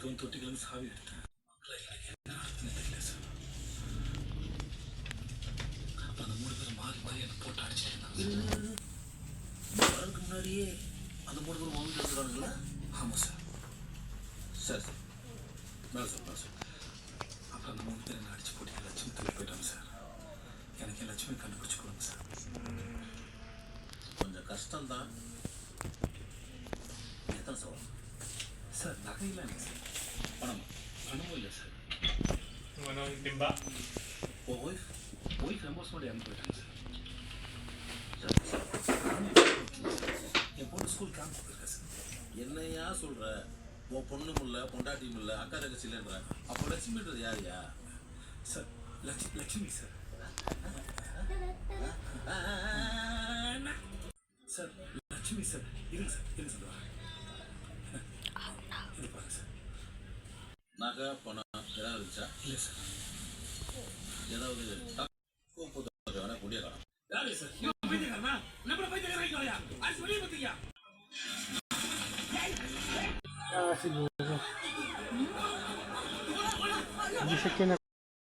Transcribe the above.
அதுவும் தொட்டிகளும் சாவி எடுத்தேன். என்ன நடத்துன்னு தெரியல சார். அப்ப அந்த 3 பேரும் மாறி மாறி என்ன போட்டு அடிச்சிருந்தாங்க. வரதுக்கு முன்னாடியே அந்த 3 பேரும் வாங்கி எடுத்துறாங்களா? ஆமாம் சார். சார் சார் மேலே சார் மேலே சார். அப்புறம் அந்த 3 பேர் என்ன அடிச்சு போட்டு லட்சுமி தள்ளி போயிட்டாங்க சார். எனக்கு என் லட்சுமி கண்டுபிடிச்சு கொடுங்க சார். கொஞ்சம் கஷ்டம்தான். எத்தனை சார் சார்? நகையெல்லாம் இல்லை சார். பணமும் இல்லை சார். timba. ஒய்ஃப் எமோஷனோட இறந்து போயிட்டாங்க சார். என் பொண்ணு ஸ்கூல் கேம்ப் போயிருக்கேன் சார். என்னையா சொல்ற? உன் பொண்ணும் இல்லை, பொண்டாட்டியும் இல்லை, அக்கா தங்கச்சி இல்லைன்ற. அப்போ லட்சுமின்றது யாரையா? Sir Lakshmi sir. Sir Lakshmi sir. இருங்க சார் இது பாருங்க சார். நகை பணம் ஏதாவது இருந்துச்சா? இல்லை சார். ஏதாவது வேணா குடிய காணும். Bisa